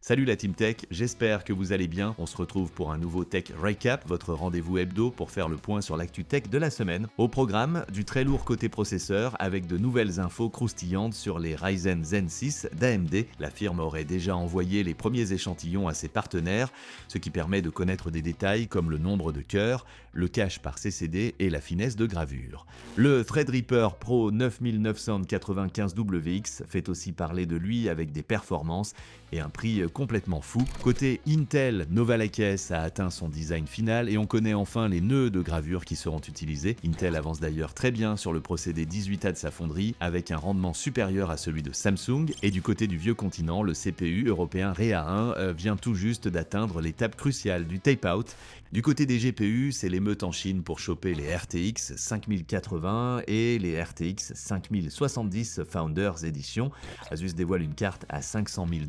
Salut la Team Tech, j'espère que vous allez bien. On se retrouve pour un nouveau Tech Recap, votre rendez-vous hebdo pour faire le point sur l'actu tech de la semaine. Au programme, du très lourd côté processeur avec de nouvelles infos croustillantes sur les Ryzen Zen 6 d'AMD. La firme aurait déjà envoyé les premiers échantillons à ses partenaires, ce qui permet de connaître des détails comme le nombre de cœurs, le cache par CCD et la finesse de gravure. Le Threadripper Pro 9995WX fait aussi parler de lui avec des performances et un prix complètement fou. Côté Intel, Nova Lake S a atteint son design final et on connaît enfin les nœuds de gravure qui seront utilisés. Intel avance d'ailleurs très bien sur le procédé 18A de sa fonderie avec un rendement supérieur à celui de Samsung. Et du côté du vieux continent, le CPU européen Rhea 1 vient tout juste d'atteindre l'étape cruciale du tape-out. Du côté des GPU, c'est l'émeute en Chine pour choper les RTX 5080 et les RTX 5070 Founders Edition. Asus dévoile une carte à $500 000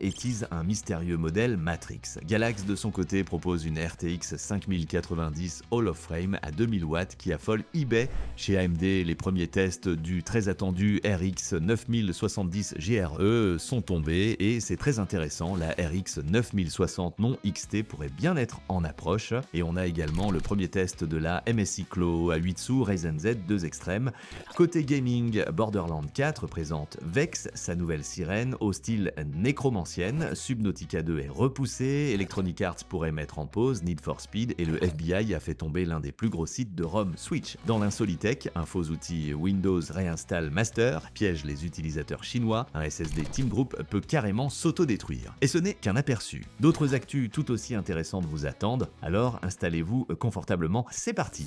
et tease un mystérieux modèle Matrix. Galax de son côté propose une RTX 5090 Hall of Frame à 2000 watts qui affole eBay. Chez AMD, les premiers tests du très attendu RX 9070 GRE sont tombés et c'est très intéressant, la RX 9060 non XT pourrait bien être en approche. Et on a également le premier test de la MSI Claw à 8 sous Ryzen Z 2 extrêmes. Côté gaming, Borderlands 4 présente Vex, sa nouvelle sirène au style nécromancienne. Subnautica 2 est repoussé, Electronic Arts pourrait mettre en pause Need for Speed et le FBI a fait tomber l'un des plus gros sites de ROM Switch. Dans l'insolitech, un faux outil Windows Reinstall Master piège les utilisateurs chinois, un SSD Team Group peut carrément s'autodétruire. Et ce n'est qu'un aperçu. D'autres actus tout aussi intéressantes vous attendent, alors installez-vous confortablement, c'est parti!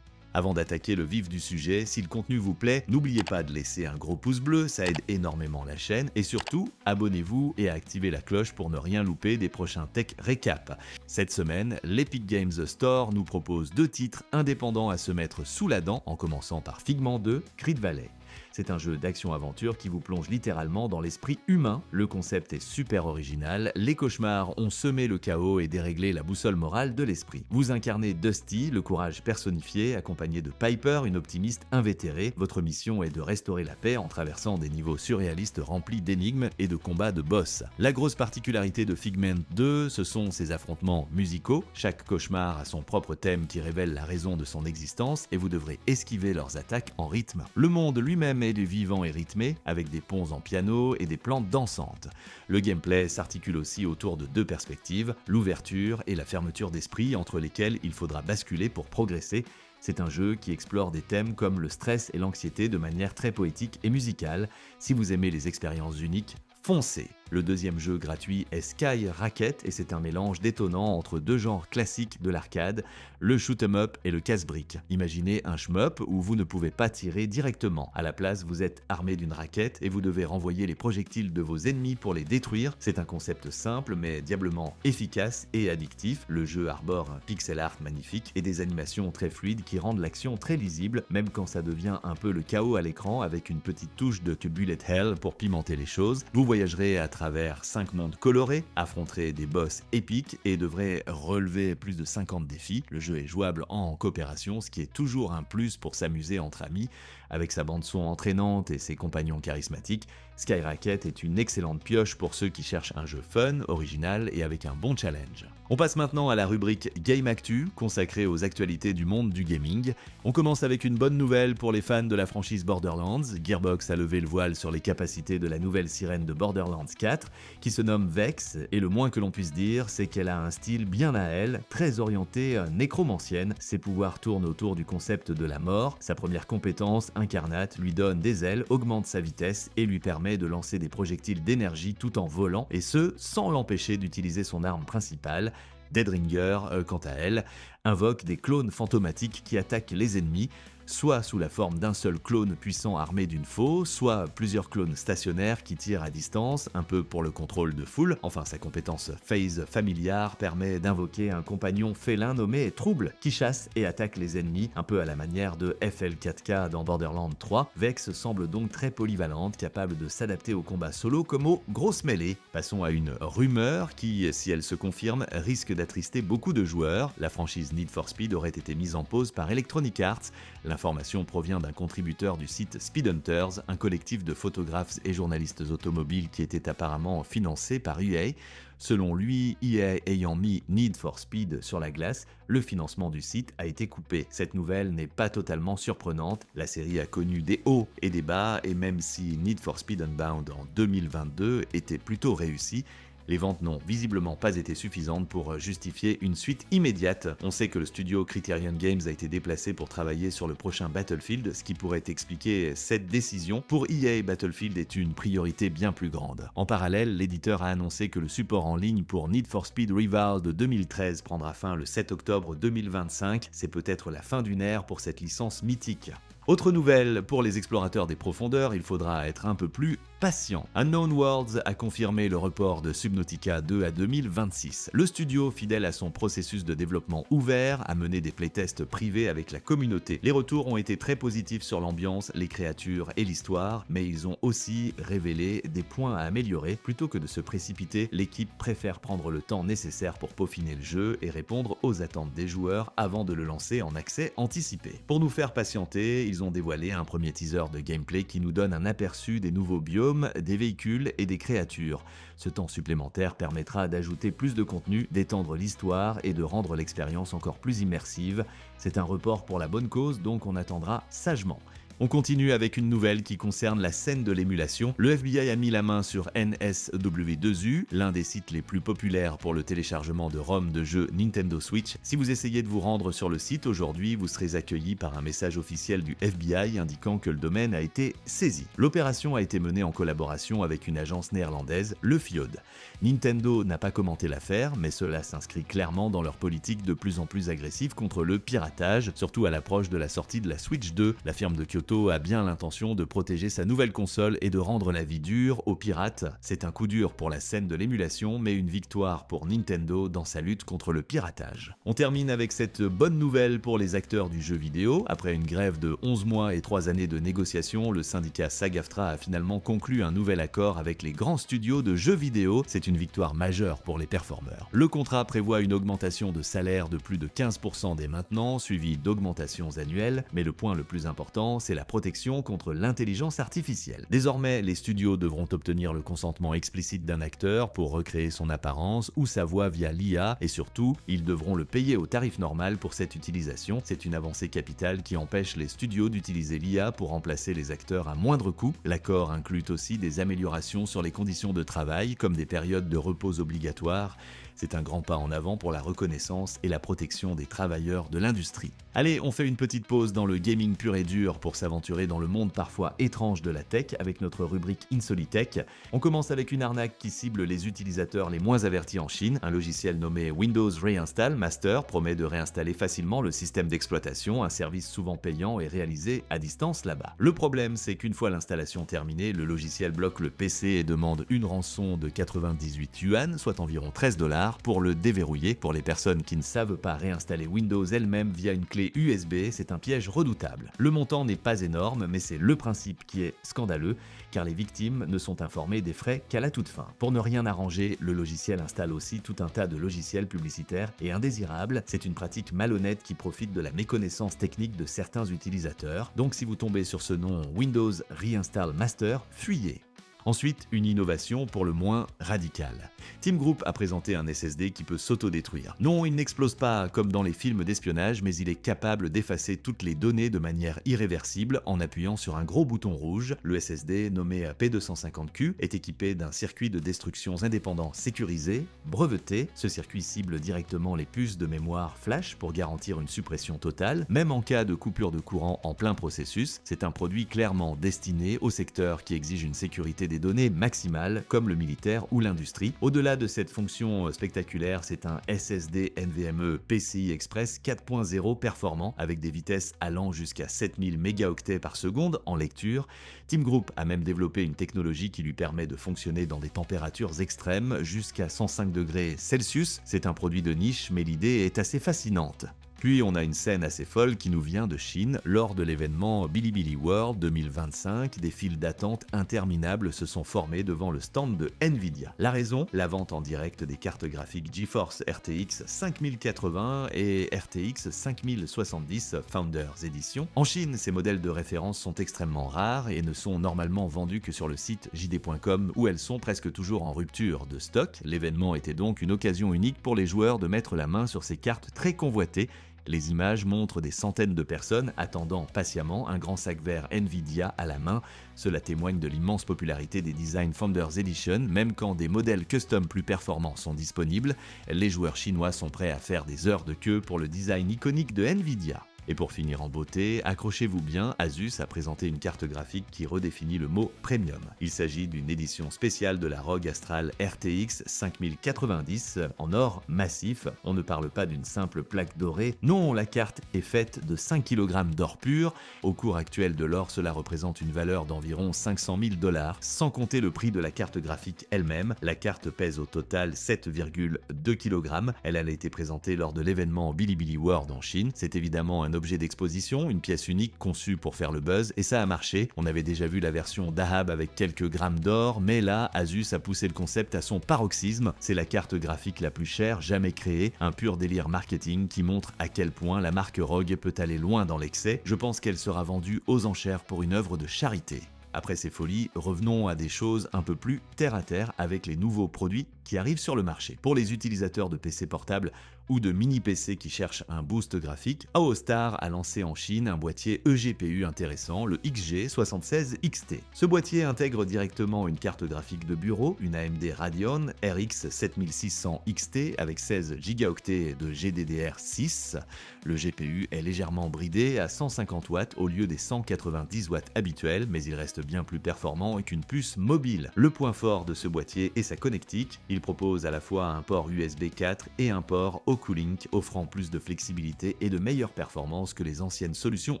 Avant d'attaquer le vif du sujet, si le contenu vous plaît, n'oubliez pas de laisser un gros pouce bleu, ça aide énormément la chaîne, et surtout, abonnez-vous et activez la cloche pour ne rien louper des prochains Tech Recap. Cette semaine, l'Epic Games Store nous propose 2 titres indépendants à se mettre sous la dent, en commençant par Figment 2, Crit Valley. C'est un jeu d'action-aventure qui vous plonge littéralement dans l'esprit humain. Le concept est super original, les cauchemars ont semé le chaos et déréglé la boussole morale de l'esprit. Vous incarnez Dusty, le courage personnifié, accompagné de Piper, une optimiste invétérée. Votre mission est de restaurer la paix en traversant des niveaux surréalistes remplis d'énigmes et de combats de boss. La grosse particularité de Figment 2, ce sont ses affrontements musicaux. Chaque cauchemar a son propre thème qui révèle la raison de son existence et vous devrez esquiver leurs attaques en rythme. Le monde lui-même est du vivant et rythmé, avec des ponts en piano et des plantes dansantes. Le gameplay s'articule aussi autour de 2 perspectives, l'ouverture et la fermeture d'esprit entre lesquelles il faudra basculer pour progresser. C'est un jeu qui explore des thèmes comme le stress et l'anxiété de manière très poétique et musicale. Si vous aimez les expériences uniques, foncez! Le deuxième jeu gratuit est Sky Racket et c'est un mélange détonnant entre 2 genres classiques de l'arcade, le shoot'em up et le casse-briques. Imaginez un shmup où vous ne pouvez pas tirer directement. À la place, vous êtes armé d'une raquette et vous devez renvoyer les projectiles de vos ennemis pour les détruire. C'est un concept simple mais diablement efficace et addictif. Le jeu arbore un pixel art magnifique et des animations très fluides qui rendent l'action très lisible, même quand ça devient un peu le chaos à l'écran avec une petite touche de bullet hell pour pimenter les choses. Vous voyagerez à travers 5 mondes colorés, affronterez des boss épiques et devrez relever plus de 50 défis. Le jeu est jouable en coopération, ce qui est toujours un plus pour s'amuser entre amis. Avec sa bande-son entraînante et ses compagnons charismatiques, Sky Racket est une excellente pioche pour ceux qui cherchent un jeu fun, original et avec un bon challenge. On passe maintenant à la rubrique Game Actu, consacrée aux actualités du monde du gaming. On commence avec une bonne nouvelle pour les fans de la franchise Borderlands. Gearbox a levé le voile sur les capacités de la nouvelle sirène de Borderlands 4, qui se nomme Vex, et le moins que l'on puisse dire, c'est qu'elle a un style bien à elle, très orienté nécromancienne. Ses pouvoirs tournent autour du concept de la mort. Sa première compétence, Incarnate, lui donne des ailes, augmente sa vitesse et lui permet de lancer des projectiles d'énergie tout en volant, et ce, sans l'empêcher d'utiliser son arme principale. Deadringer, quant à elle, invoque des clones fantomatiques qui attaquent les ennemis, soit sous la forme d'un seul clone puissant armé d'une faux, soit plusieurs clones stationnaires qui tirent à distance, un peu pour le contrôle de foule. Enfin, sa compétence Phase Familiar permet d'invoquer un compagnon félin nommé Trouble, qui chasse et attaque les ennemis, un peu à la manière de FL4K dans Borderlands 3. Vex semble donc très polyvalente, capable de s'adapter au combat solo comme aux grosses mêlées. Passons à une rumeur qui, si elle se confirme, risque d'attrister beaucoup de joueurs. La franchise franchise Need for Speed aurait été mise en pause par Electronic Arts. L'information provient d'un contributeur du site Speed Hunters, un collectif de photographes et journalistes automobiles qui était apparemment financé par EA. Selon lui, EA ayant mis Need for Speed sur la glace, le financement du site a été coupé. Cette nouvelle n'est pas totalement surprenante, la série a connu des hauts et des bas, et même si Need for Speed Unbound en 2022 était plutôt réussi, les ventes n'ont visiblement pas été suffisantes pour justifier une suite immédiate. On sait que le studio Criterion Games a été déplacé pour travailler sur le prochain Battlefield, ce qui pourrait expliquer cette décision. Pour EA, Battlefield est une priorité bien plus grande. En parallèle, l'éditeur a annoncé que le support en ligne pour Need for Speed Reval de 2013 prendra fin le 7 octobre 2025. C'est peut-être la fin d'une ère pour cette licence mythique. Autre nouvelle, pour les explorateurs des profondeurs, il faudra être un peu plus patient. Unknown Worlds a confirmé le report de Subnautica 2 à 2026. Le studio, fidèle à son processus de développement ouvert, a mené des playtests privés avec la communauté. Les retours ont été très positifs sur l'ambiance, les créatures et l'histoire, mais ils ont aussi révélé des points à améliorer. Plutôt que de se précipiter, l'équipe préfère prendre le temps nécessaire pour peaufiner le jeu et répondre aux attentes des joueurs avant de le lancer en accès anticipé. Pour nous faire patienter, ils ont dévoilé un premier teaser de gameplay qui nous donne un aperçu des nouveaux biomes, des véhicules et des créatures. Ce temps supplémentaire permettra d'ajouter plus de contenu, d'étendre l'histoire et de rendre l'expérience encore plus immersive. C'est un report pour la bonne cause, donc on attendra sagement. On continue avec une nouvelle qui concerne la scène de l'émulation. Le FBI a mis la main sur NSW2U, l'un des sites les plus populaires pour le téléchargement de ROM de jeux Nintendo Switch. Si vous essayez de vous rendre sur le site aujourd'hui, vous serez accueilli par un message officiel du FBI indiquant que le domaine a été saisi. L'opération a été menée en collaboration avec une agence néerlandaise, le FIOD. Nintendo n'a pas commenté l'affaire, mais cela s'inscrit clairement dans leur politique de plus en plus agressive contre le piratage, surtout à l'approche de la sortie de la Switch 2. La firme de Kyoto a bien l'intention de protéger sa nouvelle console et de rendre la vie dure aux pirates. C'est un coup dur pour la scène de l'émulation, mais une victoire pour Nintendo dans sa lutte contre le piratage. On termine avec cette bonne nouvelle pour les acteurs du jeu vidéo. Après une grève de 11 mois et 3 années de négociations, le syndicat SAG-AFTRA a finalement conclu un nouvel accord avec les grands studios de jeux vidéo. C'est une victoire majeure pour les performeurs. Le contrat prévoit une augmentation de salaire de plus de 15% dès maintenant, suivie d'augmentations annuelles, mais le point le plus important, c'est la protection contre l'intelligence artificielle. Désormais, les studios devront obtenir le consentement explicite d'un acteur pour recréer son apparence ou sa voix via l'IA, et surtout, ils devront le payer au tarif normal pour cette utilisation. C'est une avancée capitale qui empêche les studios d'utiliser l'IA pour remplacer les acteurs à moindre coût. L'accord inclut aussi des améliorations sur les conditions de travail, comme des périodes de repos obligatoires. C'est un grand pas en avant pour la reconnaissance et la protection des travailleurs de l'industrie. Allez, on fait une petite pause dans le gaming pur et dur pour s'aventurer dans le monde parfois étrange de la tech avec notre rubrique Insolitech. On commence avec une arnaque qui cible les utilisateurs les moins avertis en Chine. Un logiciel nommé Windows Reinstall Master promet de réinstaller facilement le système d'exploitation, un service souvent payant et réalisé à distance là-bas. Le problème, c'est qu'une fois l'installation terminée, le logiciel bloque le PC et demande une rançon de 98 yuan, soit environ $13, pour le déverrouiller. Pour les personnes qui ne savent pas réinstaller Windows elles-mêmes via une clé USB, c'est un piège redoutable. Le montant n'est pas énorme, mais c'est le principe qui est scandaleux, car les victimes ne sont informées des frais qu'à la toute fin. Pour ne rien arranger, le logiciel installe aussi tout un tas de logiciels publicitaires et indésirables. C'est une pratique malhonnête qui profite de la méconnaissance technique de certains utilisateurs. Donc si vous tombez sur ce nom Windows Reinstall Master, fuyez. Ensuite, une innovation pour le moins radicale. Team Group a présenté un SSD qui peut s'autodétruire. Non, il n'explose pas comme dans les films d'espionnage, mais il est capable d'effacer toutes les données de manière irréversible en appuyant sur un gros bouton rouge. Le SSD, nommé P250Q, est équipé d'un circuit de destructions indépendant sécurisé, breveté. Ce circuit cible directement les puces de mémoire flash pour garantir une suppression totale, même en cas de coupure de courant en plein processus. C'est un produit clairement destiné au secteur qui exige une sécurité des données maximales, comme le militaire ou l'industrie. Au-delà de cette fonction spectaculaire, c'est un SSD NVMe PCI Express 4.0 performant, avec des vitesses allant jusqu'à 7000 mégaoctets par seconde en lecture. Team Group a même développé une technologie qui lui permet de fonctionner dans des températures extrêmes jusqu'à 105 degrés Celsius. C'est un produit de niche, mais l'idée est assez fascinante. Puis on a une scène assez folle qui nous vient de Chine. Lors de l'événement Bilibili World 2025, des files d'attente interminables se sont formées devant le stand de Nvidia. La raison? La vente en direct des cartes graphiques GeForce RTX 5080 et RTX 5070 Founders Edition. En Chine, ces modèles de référence sont extrêmement rares et ne sont normalement vendus que sur le site jd.com où elles sont presque toujours en rupture de stock. L'événement était donc une occasion unique pour les joueurs de mettre la main sur ces cartes très convoitées. Les images montrent des centaines de personnes attendant patiemment un grand sac vert Nvidia à la main. Cela témoigne de l'immense popularité des designs Founders Edition, même quand des modèles custom plus performants sont disponibles. Les joueurs chinois sont prêts à faire des heures de queue pour le design iconique de Nvidia. Et pour finir en beauté, accrochez-vous bien, Asus a présenté une carte graphique qui redéfinit le mot premium. Il s'agit d'une édition spéciale de la ROG Astral RTX 5090 en or massif. On ne parle pas d'une simple plaque dorée, non, la carte est faite de 5 kg d'or pur. Au cours actuel de l'or, cela représente une valeur d'environ 500 000 $, sans compter le prix de la carte graphique elle-même. La carte pèse au total 7,2 kg. Elle a été présentée lors de l'événement Bilibili World en Chine. C'est évidemment un objet d'exposition, une pièce unique conçue pour faire le buzz, et ça a marché. On avait déjà vu la version Dahab avec quelques grammes d'or, mais là, Asus a poussé le concept à son paroxysme. C'est la carte graphique la plus chère jamais créée, un pur délire marketing qui montre à quel point la marque ROG peut aller loin dans l'excès. Je pense qu'elle sera vendue aux enchères pour une œuvre de charité. Après ces folies, revenons à des choses un peu plus terre à terre avec les nouveaux produits qui arrivent sur le marché. Pour les utilisateurs de PC portables ou de mini-PC qui cherchent un boost graphique, Aostar a lancé en Chine un boîtier eGPU intéressant, le XG76XT. Ce boîtier intègre directement une carte graphique de bureau, une AMD Radeon RX 7600 XT avec 16 Go de GDDR6. Le GPU est légèrement bridé à 150 watts au lieu des 190 watts habituels, mais il reste bien plus performant qu'une puce mobile. Le point fort de ce boîtier est sa connectique. Il propose à la fois un port USB 4 et un port Oculink, offrant plus de flexibilité et de meilleures performances que les anciennes solutions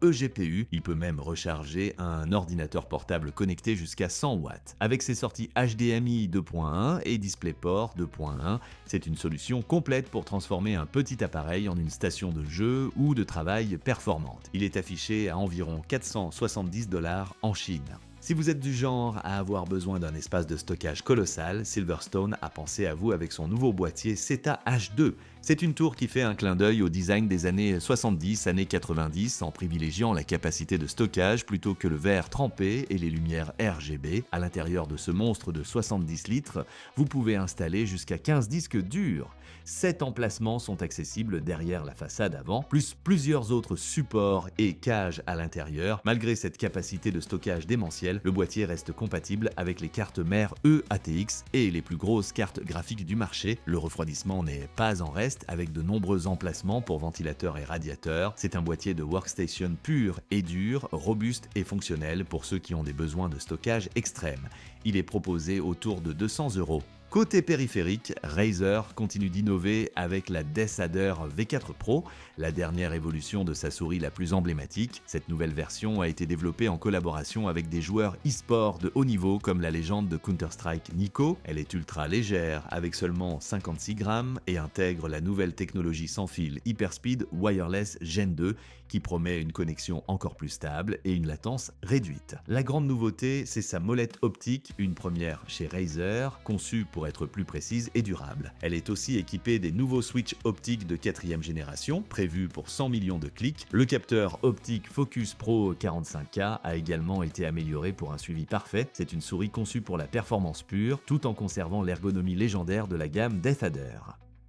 eGPU. Il peut même recharger un ordinateur portable connecté jusqu'à 100 watts. Avec ses sorties HDMI 2.1 et DisplayPort 2.1, c'est une solution complète pour transformer un petit appareil en une station de jeu ou de travail performante. Il est affiché à environ 470 $ en Chine. Si vous êtes du genre à avoir besoin d'un espace de stockage colossal, Silverstone a pensé à vous avec son nouveau boîtier SETA H2. C'est une tour qui fait un clin d'œil au design des années 70, années 90, en privilégiant la capacité de stockage plutôt que le verre trempé et les lumières RGB. À l'intérieur de ce monstre de 70 litres, vous pouvez installer jusqu'à 15 disques durs. 7 emplacements sont accessibles derrière la façade avant, plus plusieurs autres supports et cages à l'intérieur. Malgré cette capacité de stockage démentielle, le boîtier reste compatible avec les cartes mères EATX et les plus grosses cartes graphiques du marché. Le refroidissement n'est pas en reste, avec de nombreux emplacements pour ventilateurs et radiateurs. C'est un boîtier de workstation pur et dur, robuste et fonctionnel pour ceux qui ont des besoins de stockage extrêmes. Il est proposé autour de 200 €. Côté périphérique, Razer continue d'innover avec la Deathadder V4 Pro, la dernière évolution de sa souris la plus emblématique. Cette nouvelle version a été développée en collaboration avec des joueurs e-sport de haut niveau comme la légende de Counter-Strike Nico. Elle est ultra légère avec seulement 56 grammes et intègre la nouvelle technologie sans fil Hyperspeed Wireless Gen 2 qui promet une connexion encore plus stable et une latence réduite. La grande nouveauté, c'est sa molette optique, une première chez Razer, conçue pour être plus précise et durable. Elle est aussi équipée des nouveaux switches optiques de 4e génération, prévus pour 100 millions de clics. Le capteur optique Focus Pro 45K a également été amélioré pour un suivi parfait. C'est une souris conçue pour la performance pure, tout en conservant l'ergonomie légendaire de la gamme Deathadder.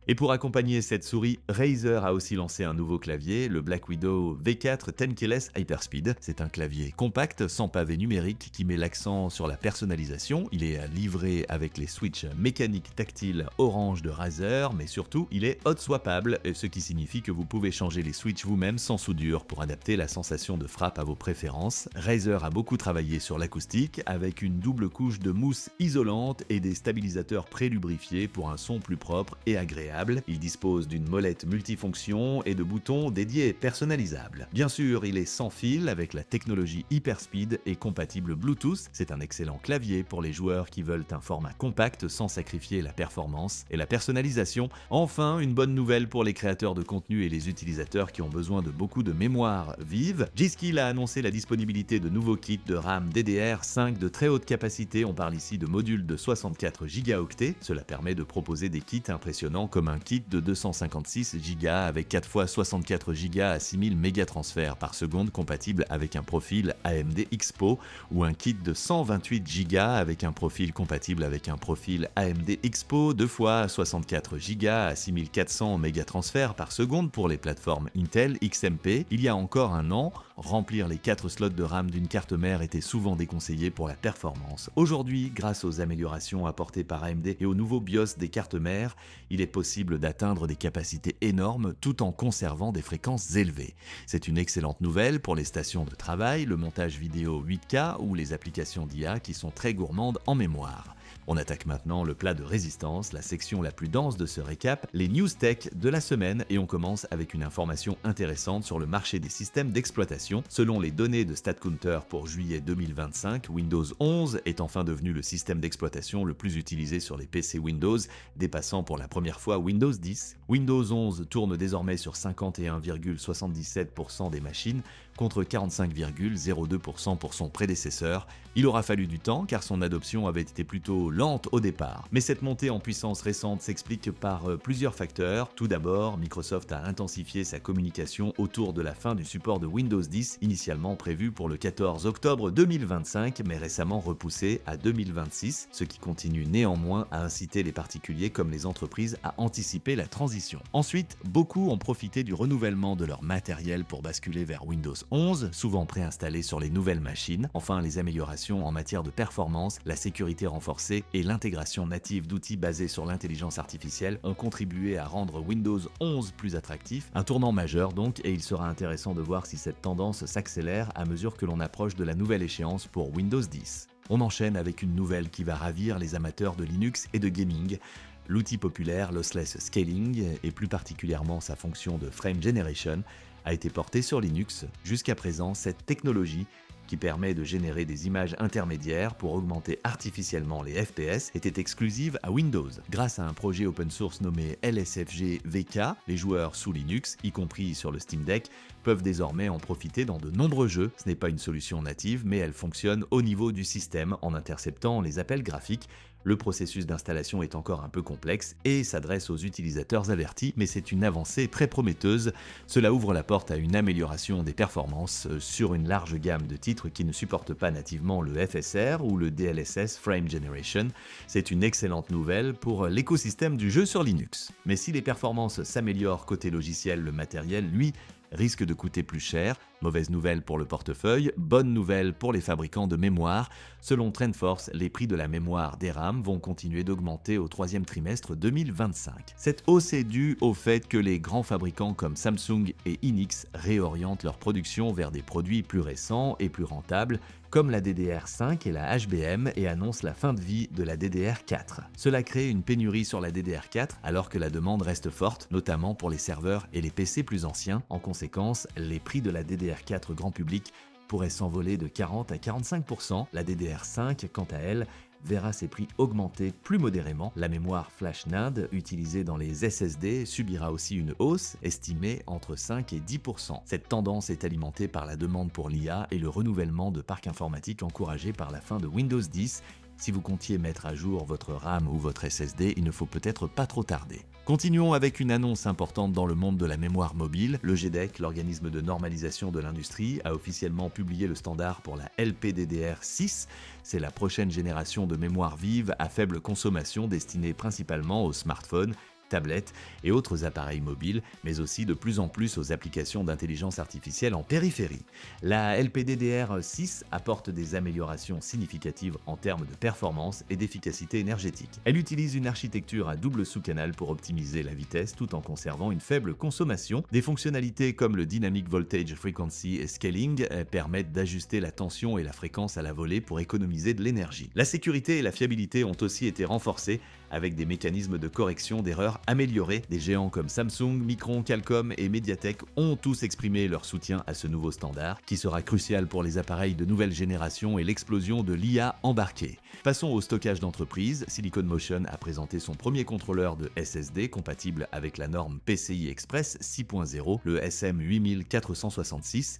Et pour accompagner cette souris, Razer a aussi lancé un nouveau clavier, le Black Widow V4 10 Hyperspeed. C'est un clavier compact, sans pavé numérique, qui met l'accent sur la personnalisation. Il est livré avec les switches mécaniques tactiles orange de Razer, mais surtout, il est hot swappable, ce qui signifie que vous pouvez changer les switches vous-même sans soudure pour adapter la sensation de frappe à vos préférences. Razer a beaucoup travaillé sur l'acoustique, avec une double couche de mousse isolante et des stabilisateurs pré-lubrifiés pour un son plus propre et agréable agréable. Il dispose d'une molette multifonction et de boutons dédiés et personnalisables. Bien sûr, il est sans fil avec la technologie Hyperspeed et compatible Bluetooth. C'est un excellent clavier pour les joueurs qui veulent un format compact sans sacrifier la performance et la personnalisation. Enfin, une bonne nouvelle pour les créateurs de contenu et les utilisateurs qui ont besoin de beaucoup de mémoire vive. G.Skill a annoncé la disponibilité de nouveaux kits de RAM DDR5 de très haute capacité. On parle ici de modules de 64 Go. Cela permet de proposer des kits impressionnants comme un kit de 256 Go avec 4 x 64 Go à 6000 mégatransferts par seconde compatible avec un profil AMD Expo ou un kit de 128 Go avec un profil compatible avec un profil AMD Expo 2 x 64 Go à 6400 mégatransferts par seconde pour les plateformes Intel XMP. Il y a encore un an, remplir les 4 slots de RAM d'une carte mère était souvent déconseillé pour la performance. Aujourd'hui, grâce aux améliorations apportées par AMD et au nouveau BIOS des cartes mères, il est possible d'atteindre des capacités énormes tout en conservant des fréquences élevées. C'est une excellente nouvelle pour les stations de travail, le montage vidéo 8K ou les applications d'IA qui sont très gourmandes en mémoire. On attaque maintenant le plat de résistance, la section la plus dense de ce récap, les news tech de la semaine, et on commence avec une information intéressante sur le marché des systèmes d'exploitation. Selon les données de StatCounter pour juillet 2025, Windows 11 est enfin devenu le système d'exploitation le plus utilisé sur les PC Windows, dépassant pour la première fois Windows 10. Windows 11 tourne désormais sur 51,77% des machines, contre 45,02% pour son prédécesseur. Il aura fallu du temps car son adoption avait été plutôt lente au départ. Mais cette montée en puissance récente s'explique par plusieurs facteurs. Tout d'abord, Microsoft a intensifié sa communication autour de la fin du support de Windows 10, initialement prévu pour le 14 octobre 2025, mais récemment repoussé à 2026, ce qui continue néanmoins à inciter les particuliers comme les entreprises à anticiper la transition. Ensuite, beaucoup ont profité du renouvellement de leur matériel pour basculer vers Windows 11, souvent préinstallé sur les nouvelles machines. Enfin, les améliorations en matière de performance, la sécurité renforcée et l'intégration native d'outils basés sur l'intelligence artificielle ont contribué à rendre Windows 11 plus attractif. Un tournant majeur donc, et il sera intéressant de voir si cette tendance s'accélère à mesure que l'on approche de la nouvelle échéance pour Windows 10. On enchaîne avec une nouvelle qui va ravir les amateurs de Linux et de gaming. L'outil populaire Lossless Scaling, et plus particulièrement sa fonction de Frame Generation, a été porté sur Linux. Jusqu'à présent, cette technologie, qui permet de générer des images intermédiaires pour augmenter artificiellement les FPS, était exclusive à Windows. Grâce à un projet open source nommé LSFG VK, les joueurs sous Linux, y compris sur le Steam Deck, peuvent désormais en profiter dans de nombreux jeux. Ce n'est pas une solution native, mais elle fonctionne au niveau du système en interceptant les appels graphiques. Le processus d'installation est encore un peu complexe et s'adresse aux utilisateurs avertis, mais c'est une avancée très prometteuse. Cela ouvre la porte à une amélioration des performances sur une large gamme de titres qui ne supportent pas nativement le FSR ou le DLSS Frame Generation. C'est une excellente nouvelle pour l'écosystème du jeu sur Linux. Mais si les performances s'améliorent côté logiciel, le matériel, lui, risque de coûter plus cher. Mauvaise nouvelle pour le portefeuille, bonne nouvelle pour les fabricants de mémoire. Selon TrendForce, les prix de la mémoire DRAM vont continuer d'augmenter au troisième trimestre 2025. Cette hausse est due au fait que les grands fabricants comme Samsung et Hynix réorientent leur production vers des produits plus récents et plus rentables, comme la DDR5 et la HBM, et annoncent la fin de vie de la DDR4. Cela crée une pénurie sur la DDR4 alors que la demande reste forte, notamment pour les serveurs et les PC plus anciens. En conséquence, les prix de la DDR4 grand public pourraient s'envoler de 40 à 45%. La DDR5, quant à elle, verra ses prix augmenter plus modérément. La mémoire flash NAND utilisée dans les SSD subira aussi une hausse estimée entre 5 et 10%. Cette tendance est alimentée par la demande pour l'IA et le renouvellement de parcs informatiques encouragé par la fin de Windows 10. Si vous comptiez mettre à jour votre RAM ou votre SSD, il ne faut peut-être pas trop tarder. Continuons avec une annonce importante dans le monde de la mémoire mobile. Le GDEC, l'organisme de normalisation de l'industrie, a officiellement publié le standard pour la LPDDR6. C'est la prochaine génération de mémoire vive à faible consommation destinée principalement aux smartphones, tablettes et autres appareils mobiles, mais aussi de plus en plus aux applications d'intelligence artificielle en périphérie. La LPDDR6 apporte des améliorations significatives en termes de performance et d'efficacité énergétique. Elle utilise une architecture à double sous-canal pour optimiser la vitesse tout en conservant une faible consommation. Des fonctionnalités comme le Dynamic Voltage Frequency et Scaling permettent d'ajuster la tension et la fréquence à la volée pour économiser de l'énergie. La sécurité et la fiabilité ont aussi été renforcées avec des mécanismes de correction d'erreurs améliorés. Des géants comme Samsung, Micron, Qualcomm et Mediatek ont tous exprimé leur soutien à ce nouveau standard, qui sera crucial pour les appareils de nouvelle génération et l'explosion de l'IA embarquée. Passons au stockage d'entreprise. Silicon Motion a présenté son premier contrôleur de SSD compatible avec la norme PCI Express 6.0, le SM8466.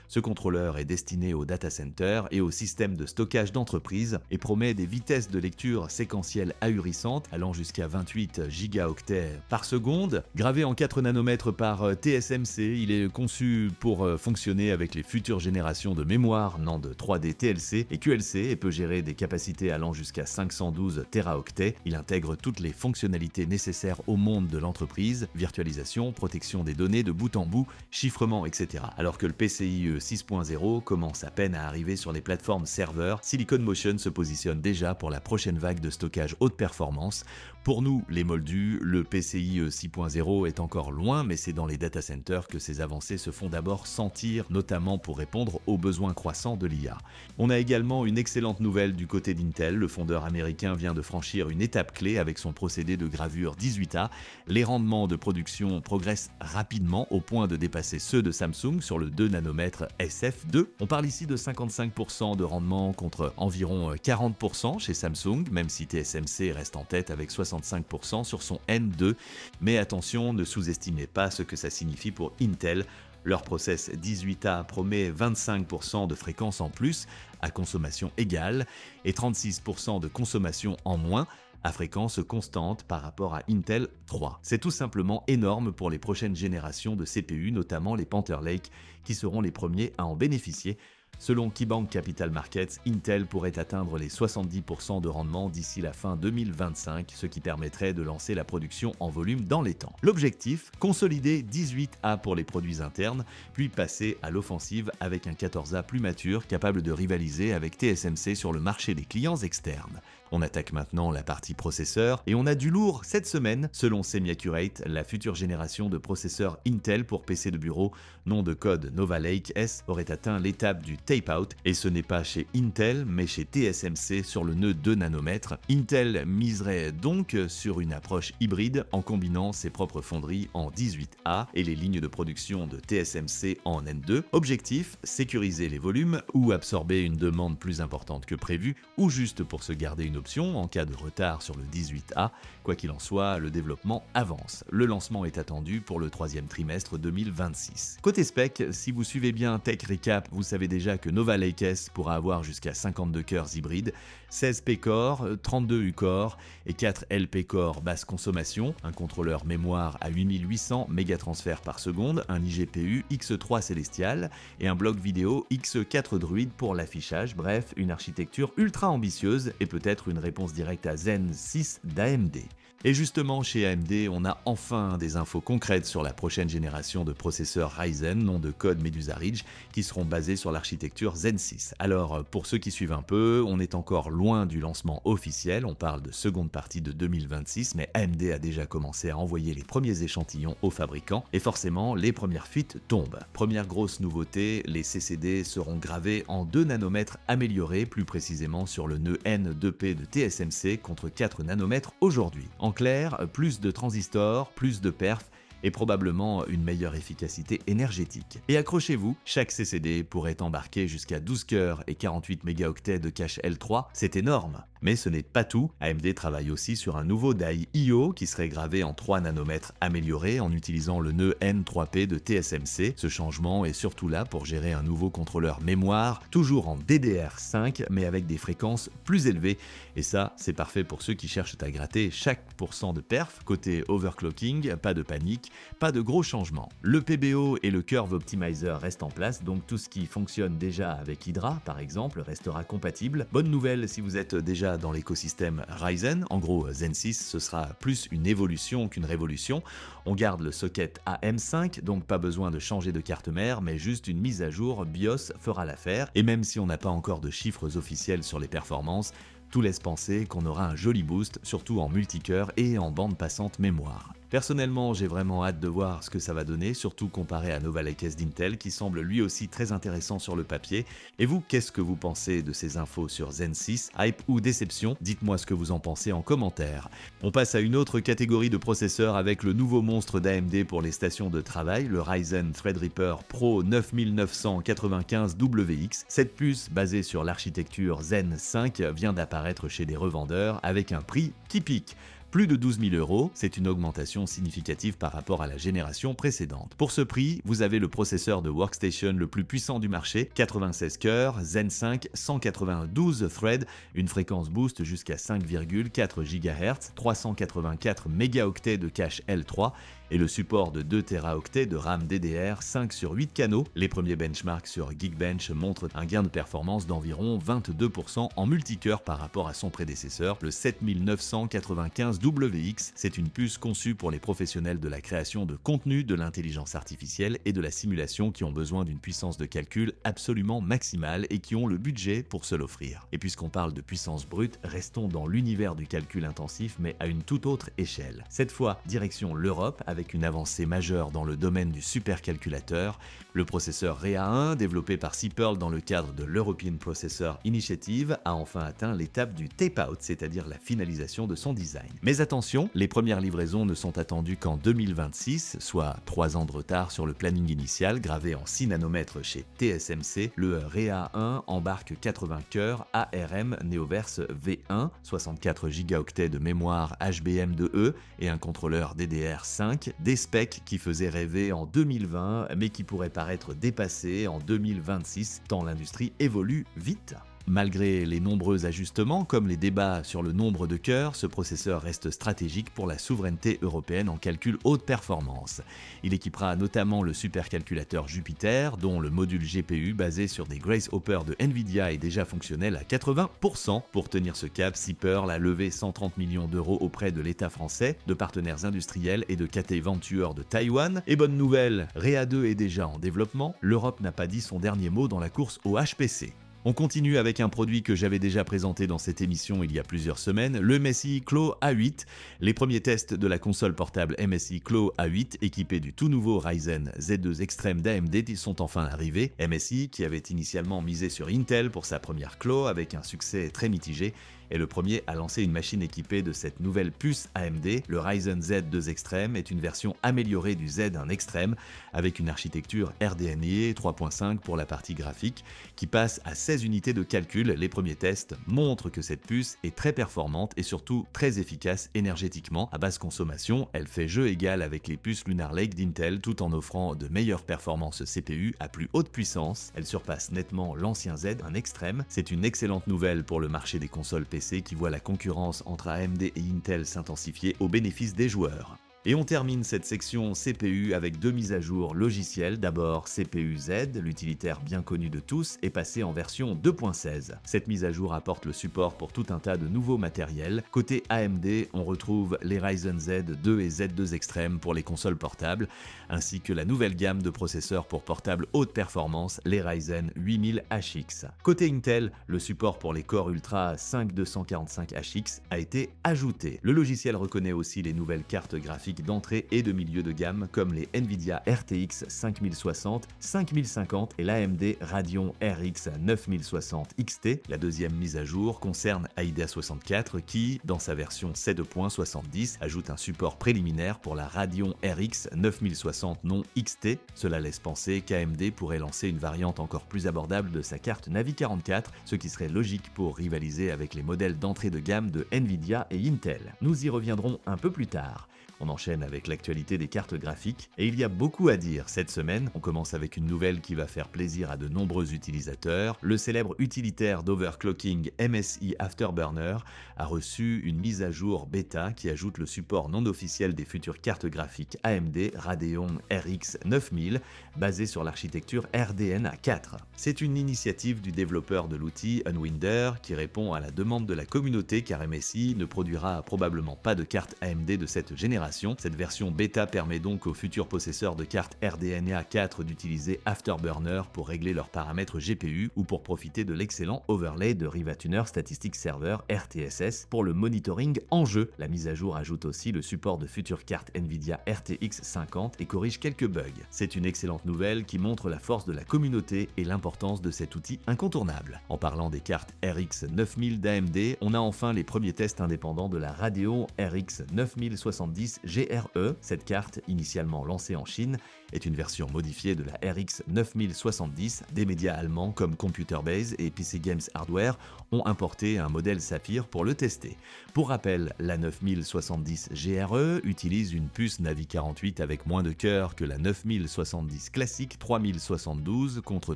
Ce contrôleur est destiné au data center et au système de stockage d'entreprise et promet des vitesses de lecture séquentielles ahurissantes allant jusqu'à 28 gigaoctets par seconde. Gravé en 4 nanomètres par TSMC, il est conçu pour fonctionner avec les futures générations de mémoire NAND 3D TLC et QLC et peut gérer des capacités allant jusqu'à 512 teraoctets. Il intègre toutes les fonctionnalités nécessaires au monde de l'entreprise, virtualisation, protection des données de bout en bout, chiffrement, etc. Alors que le PCIe 6.0 commence à peine à arriver sur les plateformes serveurs, Silicon Motion se positionne déjà pour la prochaine vague de stockage haute performance. Pour nous, les moldus, le PCIe 6.0 est encore loin, mais c'est dans les data centers que ces avancées se font d'abord sentir, notamment pour répondre aux besoins croissants de l'IA. On a également une excellente nouvelle du côté d'Intel. Le fondeur américain vient de franchir une étape clé avec son procédé de gravure 18A. Les rendements de production progressent rapidement au point de dépasser ceux de Samsung sur le 2 nanomètres SF2. On parle ici de 55% de rendement contre environ 40% chez Samsung, même si TSMC reste en tête avec 65% sur son N2. Mais attention, ne sous-estimez pas ce que ça signifie pour Intel. Leur process 18A promet 25% de fréquence en plus à consommation égale et 36% de consommation en moins à fréquence constante par rapport à Intel 3. C'est tout simplement énorme pour les prochaines générations de CPU, notamment les Panther Lake, qui seront les premiers à en bénéficier. Selon KeyBank Capital Markets, Intel pourrait atteindre les 70% de rendement d'ici la fin 2025, ce qui permettrait de lancer la production en volume dans les temps. L'objectif, consolider 18A pour les produits internes, puis passer à l'offensive avec un 14A plus mature, capable de rivaliser avec TSMC sur le marché des clients externes. On attaque maintenant la partie processeur et on a du lourd cette semaine. Selon SemiAccurate, la future génération de processeurs Intel pour PC de bureau, nom de code Nova Lake S, aurait atteint l'étape du tape-out et ce n'est pas chez Intel mais chez TSMC sur le nœud 2 nanomètres. Intel miserait donc sur une approche hybride en combinant ses propres fonderies en 18A et les lignes de production de TSMC en N2. Objectif, sécuriser les volumes ou absorber une demande plus importante que prévu ou juste pour se garder une option en cas de retard sur le 18A. Quoi qu'il en soit, le développement avance. Le lancement est attendu pour le 3e trimestre 2026. Côté spec, si vous suivez bien Tech Recap, vous savez déjà que Nova Lake S pourra avoir jusqu'à 52 cœurs hybrides, 16 P-Core, 32 U-Core et 4 LP-Core basse consommation, un contrôleur mémoire à 8800 mégatransferts par seconde, un iGPU X3 Celestial et un bloc vidéo X4 Druid pour l'affichage. Bref, une architecture ultra ambitieuse et peut-être une réponse directe à Zen 6 d'AMD. Et justement, chez AMD, on a enfin des infos concrètes sur la prochaine génération de processeurs Ryzen, nom de code Medusa Ridge, qui seront basés sur l'architecture Zen 6. Alors, pour ceux qui suivent un peu, on est encore loin du lancement officiel, on parle de seconde partie de 2026, mais AMD a déjà commencé à envoyer les premiers échantillons aux fabricants, et forcément, les premières fuites tombent. Première grosse nouveauté, les CCD seront gravés en 2 nanomètres améliorés, plus précisément sur le nœud N2P de TSMC contre 4 nanomètres aujourd'hui. En clair, plus de transistors, plus de perf et probablement une meilleure efficacité énergétique. Et accrochez-vous, chaque CCD pourrait embarquer jusqu'à 12 cœurs et 48 mégaoctets de cache L3, c'est énorme. Mais ce n'est pas tout, AMD travaille aussi sur un nouveau die IO qui serait gravé en 3 nanomètres amélioré en utilisant le nœud N3P de TSMC. Ce changement est surtout là pour gérer un nouveau contrôleur mémoire, toujours en DDR5 mais avec des fréquences plus élevées. Et ça, c'est parfait pour ceux qui cherchent à gratter chaque % de perf. Côté overclocking, pas de panique, pas de gros changements. Le PBO et le Curve Optimizer restent en place, donc tout ce qui fonctionne déjà avec Hydra, par exemple, restera compatible. Bonne nouvelle si vous êtes déjà dans l'écosystème Ryzen, en gros Zen 6 ce sera plus une évolution qu'une révolution. On garde le socket AM5, donc pas besoin de changer de carte mère, mais juste une mise à jour BIOS fera l'affaire. Et même si on n'a pas encore de chiffres officiels sur les performances, tout laisse penser qu'on aura un joli boost, surtout en multicœur et en bande passante mémoire. Personnellement, j'ai vraiment hâte de voir ce que ça va donner, surtout comparé à Nova Lake S d'Intel qui semble lui aussi très intéressant sur le papier. Et vous, qu'est-ce que vous pensez de ces infos sur Zen 6? Hype ou déception? Dites-moi ce que vous en pensez en commentaire. On passe à une autre catégorie de processeurs avec le nouveau monstre d'AMD pour les stations de travail, le Ryzen Threadripper Pro 9995WX. Cette puce, basée sur l'architecture Zen 5, vient d'apparaître chez des revendeurs avec un prix qui pique. Plus de 12 000 €, c'est une augmentation significative par rapport à la génération précédente. Pour ce prix, vous avez le processeur de workstation le plus puissant du marché, 96 cœurs, Zen 5, 192 threads, une fréquence boost jusqu'à 5,4 GHz, 384 mégaoctets de cache L3 et le support de 2 Teraoctets de RAM DDR 5 sur 8 canaux. Les premiers benchmarks sur Geekbench montrent un gain de performance d'environ 22% en multicœur par rapport à son prédécesseur, le 7995WX. C'est une puce conçue pour les professionnels de la création de contenu, de l'intelligence artificielle et de la simulation qui ont besoin d'une puissance de calcul absolument maximale et qui ont le budget pour se l'offrir. Et puisqu'on parle de puissance brute, restons dans l'univers du calcul intensif mais à une toute autre échelle. Cette fois, direction l'Europe avec une avancée majeure dans le domaine du supercalculateur. Le processeur Rhea 1, développé par Seapearl dans le cadre de l'European Processor Initiative, a enfin atteint l'étape du tape-out, c'est-à-dire la finalisation de son design. Mais attention, les premières livraisons ne sont attendues qu'en 2026, soit 3 ans de retard sur le planning initial, gravé en 6 nanomètres chez TSMC. Le Rhea 1 embarque 80 cœurs ARM Neoverse V1, 64 gigaoctets de mémoire HBM2E et un contrôleur DDR5, des specs qui faisaient rêver en 2020 mais qui pourraient paraître dépassés en 2026 tant l'industrie évolue vite. Malgré les nombreux ajustements, comme les débats sur le nombre de cœurs, ce processeur reste stratégique pour la souveraineté européenne en calcul haute performance. Il équipera notamment le supercalculateur Jupiter, dont le module GPU basé sur des Grace Hopper de Nvidia est déjà fonctionnel à 80%. Pour tenir ce cap, Seapearl a levé 130 millions d'euros auprès de l'État français, de partenaires industriels et de KT Venture de Taïwan. Et bonne nouvelle, Rhea 2 est déjà en développement, l'Europe n'a pas dit son dernier mot dans la course au HPC. On continue avec un produit que j'avais déjà présenté dans cette émission il y a plusieurs semaines, le MSI Claw A8. Les premiers tests de la console portable MSI Claw A8 équipée du tout nouveau Ryzen Z2 Extreme d'AMD sont enfin arrivés. MSI, qui avait initialement misé sur Intel pour sa première Claw avec un succès très mitigé, est le premier à lancer une machine équipée de cette nouvelle puce AMD. Le Ryzen Z2 Extreme est une version améliorée du Z1 Extreme avec une architecture RDNA 3.5 pour la partie graphique qui passe à 16 unités de calcul. Les premiers tests montrent que cette puce est très performante et surtout très efficace énergétiquement. À basse consommation, elle fait jeu égal avec les puces Lunar Lake d'Intel tout en offrant de meilleures performances CPU à plus haute puissance. Elle surpasse nettement l'ancien Z1 Extreme. C'est une excellente nouvelle pour le marché des consoles PC qui voit la concurrence entre AMD et Intel s'intensifier au bénéfice des joueurs. Et on termine cette section CPU avec 2 mises à jour logicielles. D'abord, CPU Z, l'utilitaire bien connu de tous, est passé en version 2.16. Cette mise à jour apporte le support pour tout un tas de nouveaux matériels. Côté AMD, on retrouve les Ryzen Z2 et Z2 Extreme pour les consoles portables, ainsi que la nouvelle gamme de processeurs pour portables haute performance, les Ryzen 8000HX. Côté Intel, le support pour les Core Ultra 5245HX a été ajouté. Le logiciel reconnaît aussi les nouvelles cartes graphiques d'entrée et de milieu de gamme comme les Nvidia RTX 5060, 5050 et l'AMD Radeon RX 9060 XT. La deuxième mise à jour concerne AIDA 64 qui, dans sa version 7.70, ajoute un support préliminaire pour la Radeon RX 9060 non XT. Cela laisse penser qu'AMD pourrait lancer une variante encore plus abordable de sa carte Navi 44, ce qui serait logique pour rivaliser avec les modèles d'entrée de gamme de Nvidia et Intel. Nous y reviendrons un peu plus tard. On enchaîne avec l'actualité des cartes graphiques et il y a beaucoup à dire cette semaine. On commence avec une nouvelle qui va faire plaisir à de nombreux utilisateurs. Le célèbre utilitaire d'overclocking MSI Afterburner a reçu une mise à jour bêta qui ajoute le support non officiel des futures cartes graphiques AMD Radeon RX 9000 basée sur l'architecture RDNA 4. C'est une initiative du développeur de l'outil Unwinder qui répond à la demande de la communauté car MSI ne produira probablement pas de cartes AMD de cette génération version. Cette version bêta permet donc aux futurs possesseurs de cartes RDNA 4 d'utiliser Afterburner pour régler leurs paramètres GPU ou pour profiter de l'excellent overlay de Rivatuner Statistics Server RTSS pour le monitoring en jeu. La mise à jour ajoute aussi le support de futures cartes Nvidia RTX 50 et corrige quelques bugs. C'est une excellente nouvelle qui montre la force de la communauté et l'importance de cet outil incontournable. En parlant des cartes RX 9000 d'AMD, on a enfin les premiers tests indépendants de la Radeon RX 9070 GRE. Cette carte, initialement lancée en Chine, est une version modifiée de la RX 9070. Des médias allemands comme Computerbase et PC Games Hardware ont importé un modèle Saphir pour le tester. Pour rappel, la 9070 GRE utilise une puce Navi 48 avec moins de cœurs que la 9070 classique 3072 contre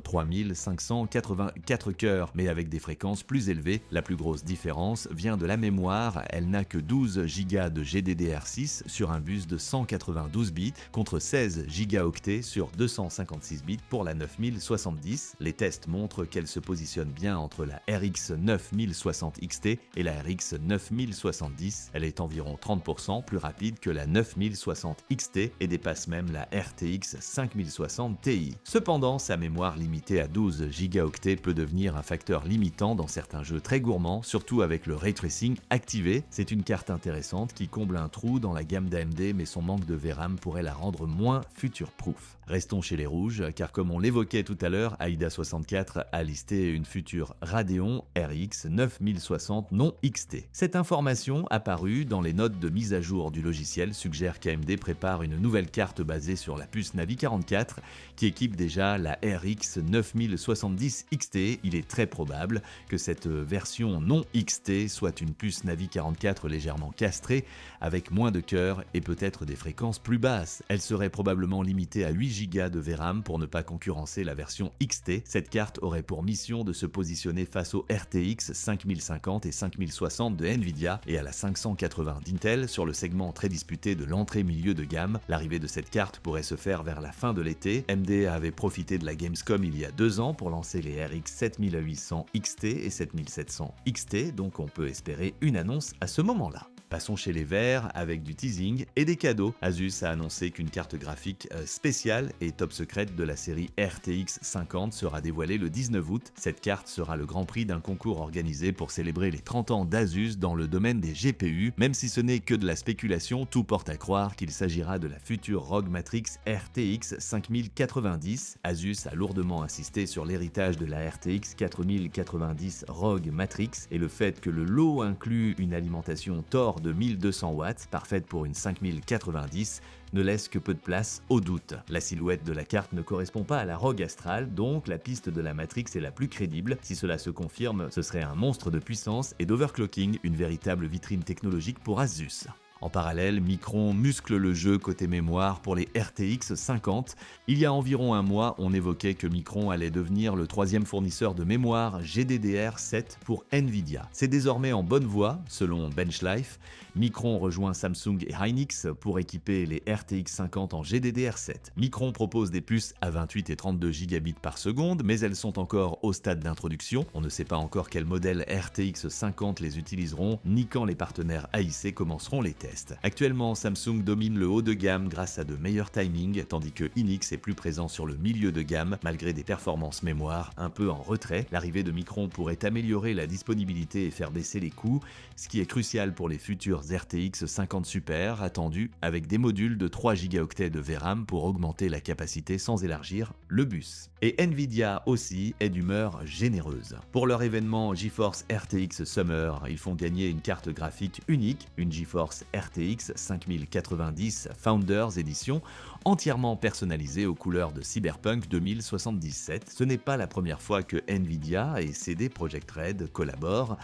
3584 cœurs, mais avec des fréquences plus élevées. La plus grosse différence vient de la mémoire, elle n'a que 12 Go de GDDR6 sur un bus de 192 bits contre 16 gigaoctets sur 256 bits pour la 9070. Les tests montrent qu'elle se positionne bien entre la RX 9060 XT et la RX 9070. Elle est environ 30% plus rapide que la 9060 XT et dépasse même la RTX 5060 Ti. Cependant, sa mémoire limitée à 12 gigaoctets peut devenir un facteur limitant dans certains jeux très gourmands, surtout avec le ray tracing activé. C'est une carte intéressante qui comble un trou dans la gamme d'AMD, mais son manque de VRAM pourrait la rendre moins future-proof. Restons chez les rouges, car comme on l'évoquait tout à l'heure, AIDA64 a listé une future Radeon RX 9060 non XT. Cette information, apparue dans les notes de mise à jour du logiciel, suggère qu'AMD prépare une nouvelle carte basée sur la puce Navi 44 qui équipe déjà la RX 9070 XT. Il est très probable que cette version non XT soit une puce Navi 44 légèrement castrée, avec moins de cœurs et peut-être des fréquences plus basses. Elle serait probablement limitée à 8 Go de VRAM pour ne pas concurrencer la version XT. Cette carte aurait pour mission de se positionner face au RTX 5050 et 5060 de Nvidia et à la 580 d'Intel sur le segment très disputé de l'entrée milieu de gamme. L'arrivée de cette carte pourrait se faire vers la fin de l'été. AMD avait profité de la Gamescom il y a 2 ans pour lancer les RX 7800 XT et 7700 XT, donc on peut espérer une annonce à ce moment-là. Passons chez les verts avec du teasing et des cadeaux. Asus a annoncé qu'une carte graphique spéciale et top secrète de la série RTX 50 sera dévoilée le 19 août. Cette carte sera le grand prix d'un concours organisé pour célébrer les 30 ans d'Asus dans le domaine des GPU. Même si ce n'est que de la spéculation, tout porte à croire qu'il s'agira de la future ROG Matrix RTX 5090. Asus a lourdement insisté sur l'héritage de la RTX 4090 ROG Matrix et le fait que le lot inclut une alimentation Thor de 1200 watts, parfaite pour une 5090, ne laisse que peu de place au doute. La silhouette de la carte ne correspond pas à la ROG Astral, donc la piste de la Matrix est la plus crédible. Si cela se confirme, ce serait un monstre de puissance et d'overclocking, une véritable vitrine technologique pour Asus. En parallèle, Micron muscle le jeu côté mémoire pour les RTX 50. Il y a environ un mois, on évoquait que Micron allait devenir le 3e fournisseur de mémoire GDDR7 pour Nvidia. C'est désormais en bonne voie, selon Benchlife. Micron rejoint Samsung et Hynix pour équiper les RTX 50 en GDDR7. Micron propose des puces à 28 et 32 gigabits par seconde, mais elles sont encore au stade d'introduction. On ne sait pas encore quel modèle RTX 50 les utiliseront, ni quand les partenaires AIC commenceront les tests. Actuellement, Samsung domine le haut de gamme grâce à de meilleurs timings, tandis que Hynix est plus présent sur le milieu de gamme, malgré des performances mémoire un peu en retrait. L'arrivée de Micron pourrait améliorer la disponibilité et faire baisser les coûts, ce qui est crucial pour les futurs RTX 50 Super attendus avec des modules de 3 Go de VRAM pour augmenter la capacité sans élargir le bus. Et Nvidia aussi est d'humeur généreuse. Pour leur événement GeForce RTX Summer, ils font gagner une carte graphique unique, une GeForce RTX 5090 Founders Edition, entièrement personnalisée aux couleurs de Cyberpunk 2077. Ce n'est pas la première fois que Nvidia et CD Projekt Red collaborent,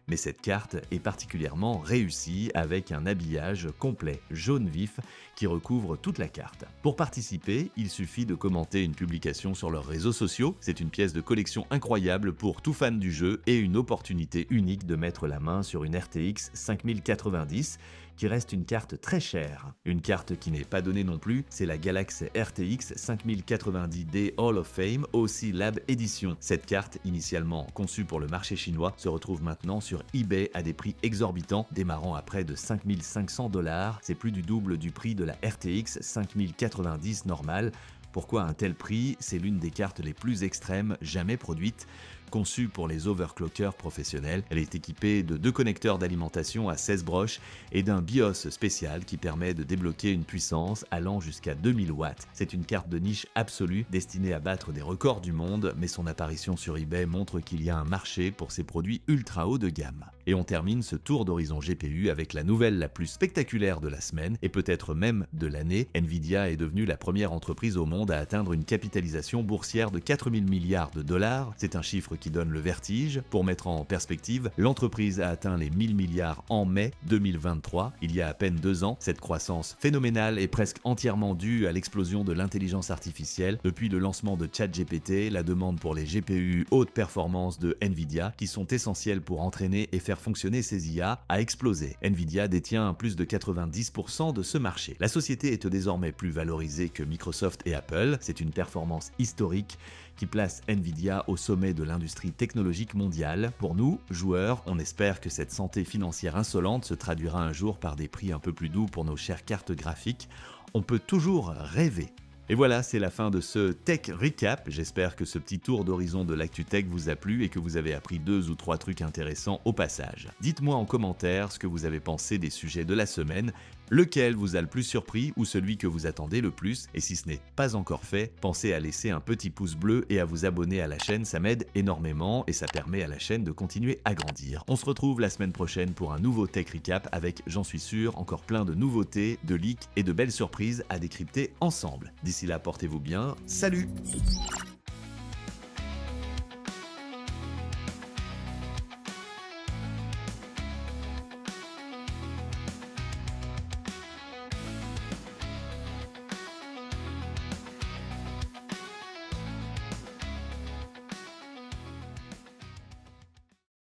mais cette carte est particulièrement réussie avec un habillage complet jaune vif qui recouvre toute la carte. Pour participer, il suffit de commenter une publication sur leurs réseaux sociaux. C'est une pièce de collection incroyable pour tout fan du jeu et une opportunité unique de mettre la main sur une RTX 5090 qui reste une carte très chère. Une carte qui n'est pas donnée non plus, c'est la Galaxy RTX 5090D Hall of Fame OC Lab Edition. Cette carte, initialement conçue pour le marché chinois, se retrouve maintenant sur eBay à des prix exorbitants, démarrant à près de 5500 $. C'est plus du double du prix de la RTX 5090 normale. Pourquoi un tel prix? C'est l'une des cartes les plus extrêmes jamais produites. Conçue pour les overclockers professionnels, elle est équipée de 2 connecteurs d'alimentation à 16 broches et d'un BIOS spécial qui permet de débloquer une puissance allant jusqu'à 2000 watts. C'est une carte de niche absolue destinée à battre des records du monde, mais son apparition sur eBay montre qu'il y a un marché pour ces produits ultra haut de gamme. Et on termine ce tour d'horizon GPU avec la nouvelle la plus spectaculaire de la semaine et peut-être même de l'année. Nvidia est devenue la première entreprise au monde à atteindre une capitalisation boursière de 4000 milliards de dollars. C'est un chiffre qui donne le vertige. Pour mettre en perspective, l'entreprise a atteint les 1000 milliards en mai 2023, il y a à peine 2 ans. Cette croissance phénoménale est presque entièrement due à l'explosion de l'intelligence artificielle. Depuis le lancement de ChatGPT, la demande pour les GPU haute performance de Nvidia, qui sont essentielles pour entraîner et faire fonctionner ces IA, a explosé. Nvidia détient plus de 90% de ce marché. La société est désormais plus valorisée que Microsoft et Apple. C'est une performance historique qui place Nvidia au sommet de l'industrie technologique mondiale. Pour nous, joueurs, on espère que cette santé financière insolente se traduira un jour par des prix un peu plus doux pour nos chères cartes graphiques. On peut toujours rêver. Et voilà, c'est la fin de ce Tech Recap. J'espère que ce petit tour d'horizon de l'actu tech vous a plu et que vous avez appris 2 ou 3 trucs intéressants au passage. Dites-moi en commentaire ce que vous avez pensé des sujets de la semaine, lequel vous a le plus surpris ou celui que vous attendez le plus. Et si ce n'est pas encore fait, pensez à laisser un petit pouce bleu et à vous abonner à la chaîne, ça m'aide énormément et ça permet à la chaîne de continuer à grandir. On se retrouve la semaine prochaine pour un nouveau Tech Recap avec, j'en suis sûr, encore plein de nouveautés, de leaks et de belles surprises à décrypter ensemble. D'ici là, portez-vous bien, salut!